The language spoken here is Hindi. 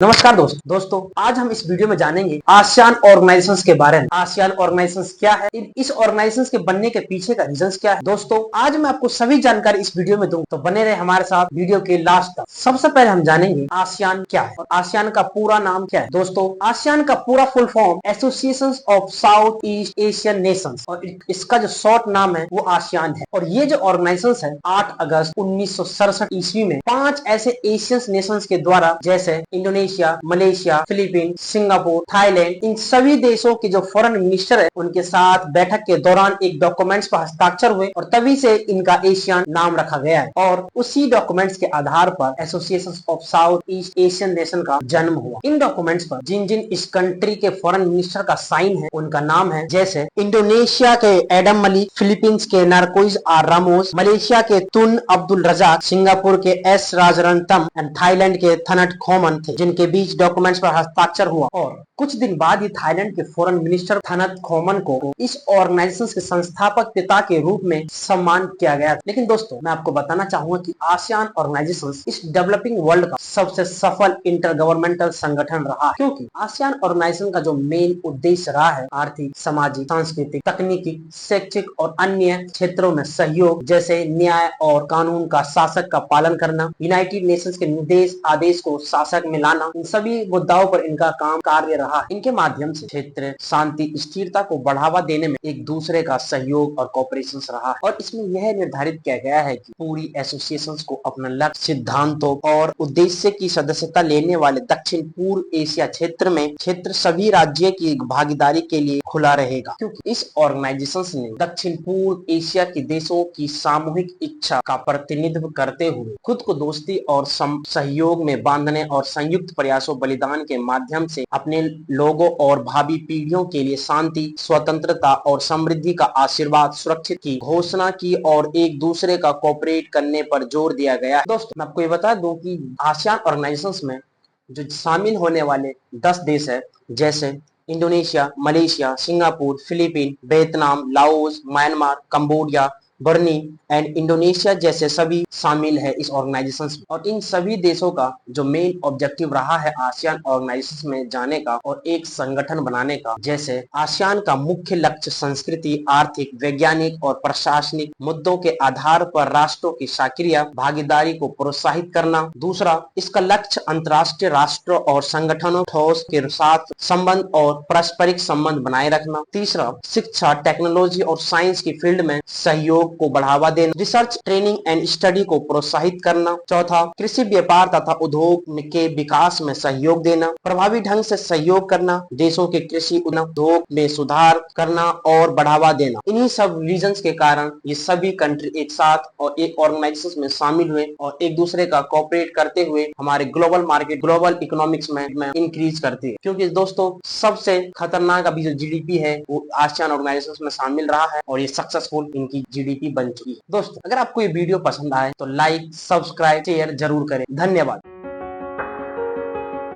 नमस्कार दोस्तों आज हम इस वीडियो में जानेंगे आसियान ऑर्गेनाइजेशंस के बारे में। आसियान ऑर्गेनाइजेशंस क्या है, इस ऑर्गेनाइजेशंस के बनने के पीछे का रीजंस क्या है। दोस्तों आज मैं आपको सभी जानकारी इस वीडियो में दूंगा, तो बने रहे हमारे साथ वीडियो के लास्ट तक। सबसे पहले हम जानेंगे आसियान क्या है और आसियान का पूरा नाम क्या है। दोस्तों आसियान का पूरा full form association of south east Asian Nations और इसका जो शॉर्ट नाम है वो आसियान है। और ये जो ऑर्गेनाइजेशन है 8 अगस्त 1967 ईस्वी में 5 ऐसे एशियन नेशंस के द्वारा, जैसे Indonesia, Malaysia, Philippines, Singapore, Thailand, इन सभी देशों के जो फॉरेन मिनिस्टर है उनके साथ बैठक के दौरान एक डॉक्यूमेंट्स पर हस्ताक्षर हुए और तभी से इनका एशियन नाम रखा गया है। और उसी डॉक्यूमेंट्स के आधार पर association of south east Asian nation का जन्म हुआ। इन डॉक्यूमेंट्स पर जिन जिन इस कंट्री के फॉरेन मिनिस्टर का साइन है उनका नाम है, जैसे इंडोनेशिया के एडम मलिक, फिलीपींस के नारकोइज आर रामोस, मलेशिया के तुन अब्दुल रजाक, सिंगापुर के एस राजरत्नम एंड थाईलैंड के थनट खोमन थे, जिनके बीच डॉक्यूमेंट्स पर हस्ताक्षर हुआ। और कुछ दिन बाद ही थाईलैंड के फॉरेन मिनिस्टर थनत खोमन को इस ऑर्गेनाइजेशन के संस्थापक पिता के रूप में सम्मान किया गया। लेकिन दोस्तों मैं आपको बताना चाहूंगा कि आसियान ऑर्गेनाइजेशन इस डेवलपिंग वर्ल्ड का सबसे सफल इंटर गवर्नमेंटल संगठन रहा है, क्योंकि आसियान ऑर्गेनाइजेशन का जो मेन उद्देश्य रहा है आर्थिक, सामाजिक, सांस्कृतिक, तकनीकी, शैक्षिक और अन्य क्षेत्रों में सहयोग, जैसे न्याय और कानून का शासक का पालन करना, यूनाइटेड नेशंस के निर्देश आदेश को शासक में लाना, इन सभी मुद्दाओं पर इनका काम कार्य रहा है। इनके माध्यम से क्षेत्र शांति स्थिरता को बढ़ावा देने में एक दूसरे का सहयोग और कोऑपरेशन रहा है। और इसमें यह निर्धारित किया गया है कि पूरी एसोसिएशन को अपना लक्ष्य, सिद्धांतों और उद्देश्य की सदस्यता लेने वाले दक्षिण पूर्व एशिया क्षेत्र सभी राज्यों की भागीदारी के लिए खुला रहेगा, क्योंकि इस ऑर्गेनाइजेशन ने दक्षिण पूर्व एशिया के देशों की सामूहिक इच्छा का प्रतिनिधित्व करते हुए खुद को दोस्ती और सहयोग में बांधने और संयुक्त प्रयासों बलिदान के माध्यम से अपने लोगों और भावी पीढ़ियों के लिए शांति, स्वतंत्रता और समृद्धि का आशीर्वाद सुरक्षित की घोषणा की और एक दूसरे का कोऑपरेट करने पर जोर दिया गया है। दोस्तों मैं आपको ये बता दूं कि आसियान ऑर्गेनाइजेशंस में जो शामिल होने वाले 10 देश है, जैसे Indonesia, Malaysia, Singapore, Philippine, Vietnam, Laos, Myanmar, Cambodia, Brunei and Indonesia जैसे सभी शामिल है इस ऑर्गेनाइजेशन में। और इन सभी देशों का जो मेन ऑब्जेक्टिव रहा है आसियान ऑर्गेनाइजेशन में जाने का और एक संगठन बनाने का, जैसे आसियान का मुख्य लक्ष्य संस्कृति, आर्थिक, वैज्ञानिक और प्रशासनिक मुद्दों के आधार पर राष्ट्रों की सक्रिय भागीदारी को प्रोत्साहित करना। दूसरा, इसका लक्ष्य अंतर्राष्ट्रीय राष्ट्रों और संगठनों ठोस के साथ संबंध और पारस्परिक संबंध बनाए रखना। तीसरा, शिक्षा, टेक्नोलॉजी और साइंस की फील्ड में सहयोग को बढ़ावा देना, रिसर्च, ट्रेनिंग एंड स्टडी को प्रोत्साहित करना। चौथा, कृषि, व्यापार तथा उद्योग के विकास में सहयोग देना, प्रभावी ढंग से सहयोग करना, देशों के कृषि उद्योग में सुधार करना और बढ़ावा देना। इन्हीं सब रीजंस के कारण ये सभी कंट्री एक साथ और एक ऑर्गेनाइजेशन में शामिल हुए और एक दूसरे का कोऑपरेट करते हुए हमारे ग्लोबल मार्केट, ग्लोबल इकोनॉमिक्स में इंक्रीज करती है। क्योंकि दोस्तों सबसे खतरनाक अभी जो जीडीपी है वो आसियान ऑर्गेनाइजेशन में शामिल रहा है और ये सक्सेसफुल इनकी जीडीपी बन चुकी है। दोस्तों अगर आपको ये वीडियो पसंद आए तो लाइक, सब्सक्राइब, शेयर जरूर करें। धन्यवाद।